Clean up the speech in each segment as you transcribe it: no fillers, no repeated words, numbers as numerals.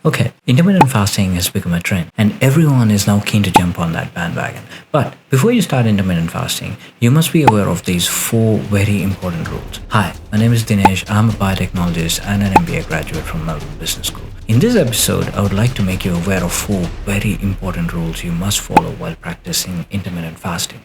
Okay, intermittent fasting has become a trend and everyone is now keen to jump on that bandwagon. But before you start intermittent fasting, you must be aware of these four very important rules. Hi, my name is Dinesh. I'm a biotechnologist and an MBA graduate from Melbourne Business School. In this episode, I would like to make you aware of four very important rules you must follow while practicing intermittent fasting.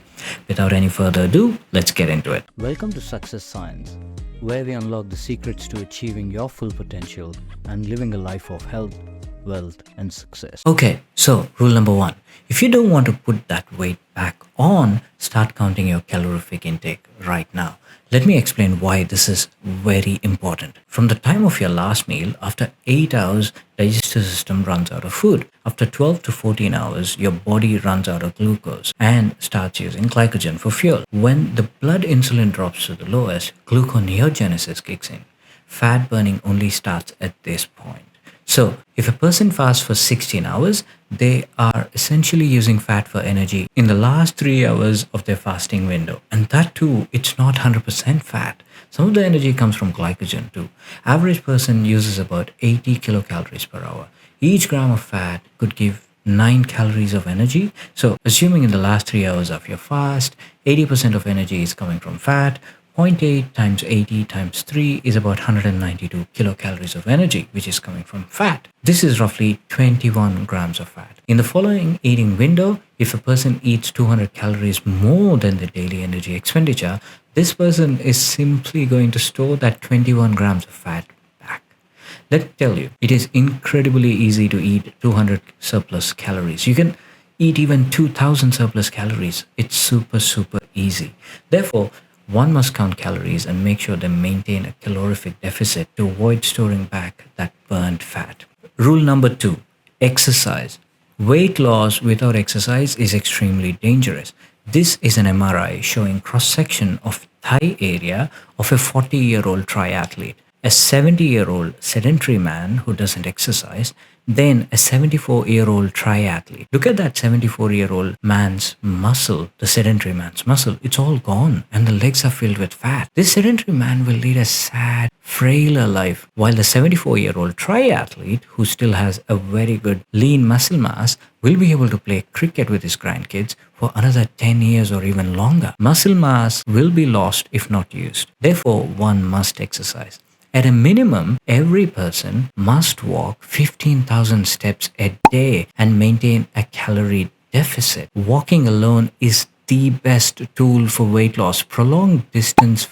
Without any further ado, let's get into it. Welcome to Success Science, where we unlock the secrets to achieving your full potential and living a life of health, wealth, and success. Okay, so rule number one. If you don't want to put that weight back on, start counting your calorific intake right now. Let me explain why this is very important. From the time of your last meal, after 8 hours, digestive system runs out of food. After 12 to 14 hours, your body runs out of glucose and starts using glycogen for fuel. When the blood insulin drops to the lowest, gluconeogenesis kicks in. Fat burning only starts at this point. So, if a person fasts for 16 hours, they are essentially using fat for energy in the last 3 hours of their fasting window. And that too, it's not 100% fat. Some of the energy comes from glycogen too. Average person uses about 80 kilocalories per hour. Each gram of fat could give 9 calories of energy. So, assuming in the last 3 hours of your fast, 80% of energy is coming from fat, 0.8 times 80 times 3 is about 192 kilocalories of energy, which is coming from fat. This is roughly 21 grams of fat. In the following eating window, if a person eats 200 calories more than the daily energy expenditure, this person is simply going to store that 21 grams of fat back. Let me tell you, it is incredibly easy to eat 200 surplus calories. You can eat even 2000 surplus calories. It's super easy. Therefore, one must count calories and make sure they maintain a calorific deficit to avoid storing back that burnt fat. Rule number 2, exercise. Weight loss without exercise is extremely dangerous. This is an MRI showing cross-section of thigh area of a 40-year-old triathlete, a 70-year-old sedentary man who doesn't exercise, then a 74-year-old triathlete. Look at that 74-year-old man's muscle, the sedentary man's muscle. It's all gone and the legs are filled with fat. This sedentary man will lead a sad, frailer life, while the 74-year-old triathlete, who still has a very good lean muscle mass, will be able to play cricket with his grandkids for another 10 years or even longer. Muscle mass will be lost if not used. Therefore, one must exercise. At a minimum, every person must walk 15,000 steps a day and maintain a calorie deficit. Walking alone is the best tool for weight loss. Prolonged distance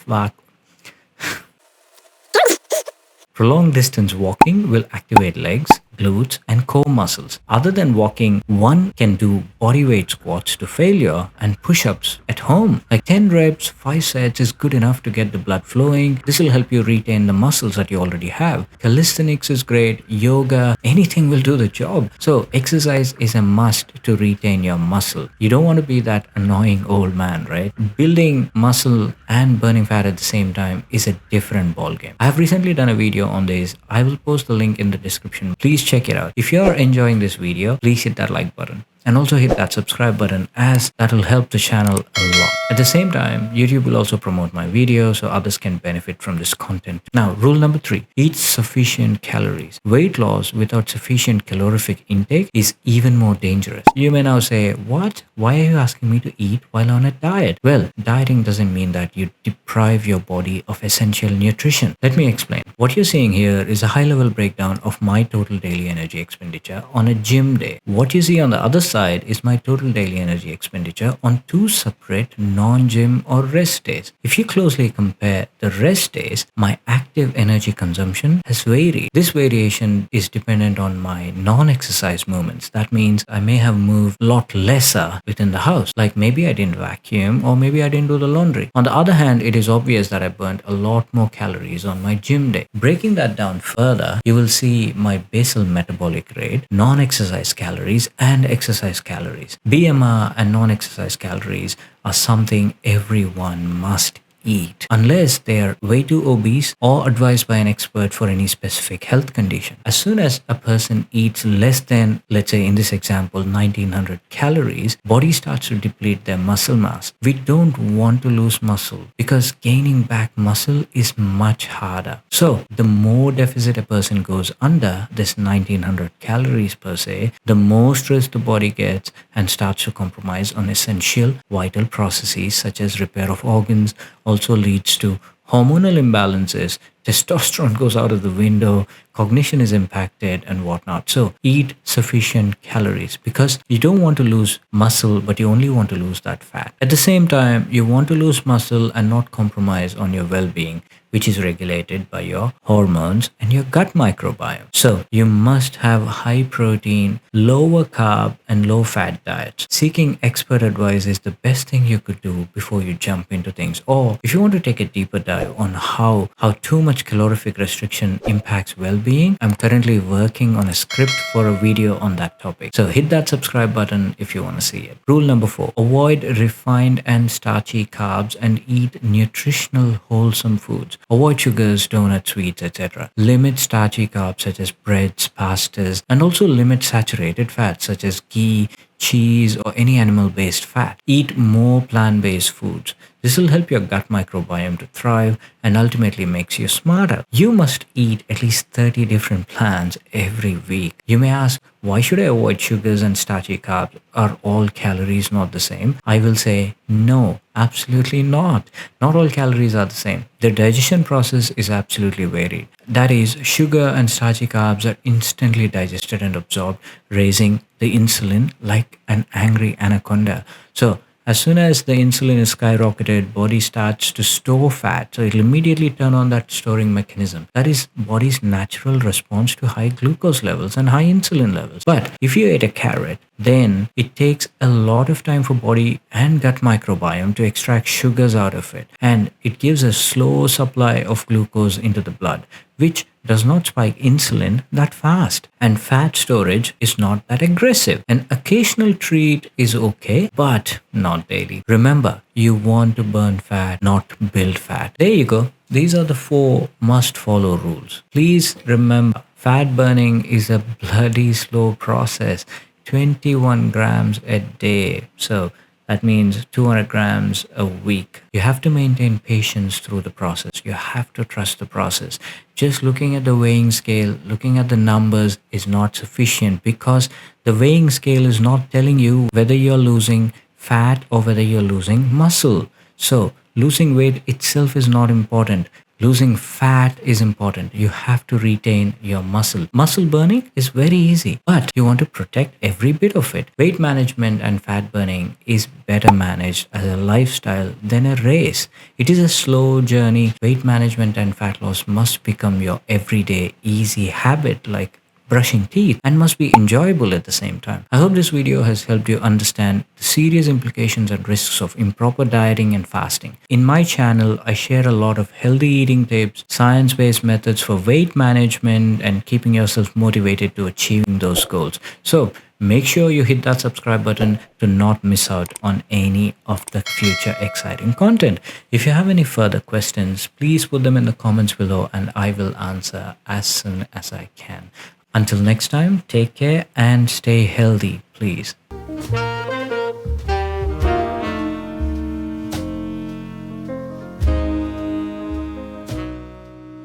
walking will activate legs, glutes, and core muscles. Other than walking, one can do bodyweight squats to failure and push-ups at home. Like 10 reps, 5 sets is good enough to get the blood flowing. This will help you retain the muscles that you already have. Calisthenics is great, yoga, anything will do the job. So exercise is a must to retain your muscle. You don't want to be that annoying old man, right? Building muscle and burning fat at the same time is a different ballgame. I have recently done a video on this. I will post the link in the description. Please check it out. If you are enjoying this video, please hit that like button and also hit that subscribe button, as that will help the channel a lot. At the same time, YouTube will also promote my videos so others can benefit from this content. Now, rule number 3, eat sufficient calories. Weight loss without sufficient calorific intake is even more dangerous. You may now say, what? Why are you asking me to eat while on a diet? Well, dieting doesn't mean that you deprive your body of essential nutrition. Let me explain. What you're seeing here is a high-level breakdown of my total daily energy expenditure on a gym day. What you see on the other side is my total daily energy expenditure on 2 separate non-gym or rest days. If you closely compare the rest days, my active energy consumption has varied. This variation is dependent on my non-exercise movements. That means I may have moved a lot lesser within the house, like maybe I didn't vacuum or maybe I didn't do the laundry. On the other hand, it is obvious that I burnt a lot more calories on my gym day. Breaking that down further, you will see my basal metabolic rate, non-exercise calories, and exercise calories. BMR and non-exercise calories are something everyone must eat unless they are way too obese or advised by an expert for any specific health condition. As soon as a person eats less than, let's say in this example, 1900 calories, body starts to deplete their muscle mass. We don't want to lose muscle because gaining back muscle is much harder. So the more deficit a person goes under this 1900 calories per se, the more stress the body gets and starts to compromise on essential vital processes such as repair of organs, also leads to hormonal imbalances, testosterone goes out of the window, cognition is impacted, and whatnot. So, eat sufficient calories because you don't want to lose muscle, but you only want to lose that fat. At the same time, you want to lose muscle and not compromise on your well being, which is regulated by your hormones and your gut microbiome. So, you must have high protein, lower carb, and low fat diets. Seeking expert advice is the best thing you could do before you jump into things. Or if you want to take a deeper dive on how too much calorific restriction impacts well-being, I'm currently working on a script for a video on that topic. So hit that subscribe button if you want to see it. Rule number 4, avoid refined and starchy carbs and eat nutritional wholesome foods. Avoid sugars, donuts, sweets, etc. Limit starchy carbs such as breads, pastas, and also limit saturated fats such as ghee, cheese, or any animal-based fat. Eat more plant-based foods. This will help your gut microbiome to thrive and ultimately makes you smarter. You must eat at least 30 different plants every week. You may ask, why should I avoid sugars and starchy carbs? Are all calories not the same? I will say no, absolutely not. Not all calories are the same. The digestion process is absolutely varied. That is, sugar and starchy carbs are instantly digested and absorbed, raising the insulin like an angry anaconda. So as soon as the insulin is skyrocketed, body starts to store fat. So it'll immediately turn on that storing mechanism. That is body's natural response to high glucose levels and high insulin levels. But if you ate a carrot, then it takes a lot of time for body and gut microbiome to extract sugars out of it. And it gives a slow supply of glucose into the blood, which does not spike insulin that fast. And fat storage is not that aggressive. An occasional treat is okay, but not daily. Remember, you want to burn fat, not build fat. There you go. These are the 4 must follow rules. Please remember, fat burning is a bloody slow process. 21 grams a day. So that means 200 grams a week. You have to maintain patience through the process. You have to trust the process. Just looking at the weighing scale, looking at the numbers is not sufficient because the weighing scale is not telling you whether you're losing fat or whether you're losing muscle. So losing weight itself is not important. Losing fat is important. You have to retain your muscle. Muscle burning is very easy, but you want to protect every bit of it. Weight management and fat burning is better managed as a lifestyle than a race. It is a slow journey. Weight management and fat loss must become your everyday easy habit like brushing teeth and must be enjoyable at the same time. I hope this video has helped you understand the serious implications and risks of improper dieting and fasting. In my channel, I share a lot of healthy eating tips, science-based methods for weight management and keeping yourself motivated to achieving those goals. So make sure you hit that subscribe button to not miss out on any of the future exciting content. If you have any further questions, please put them in the comments below and I will answer as soon as I can. Until next time, take care and stay healthy, please.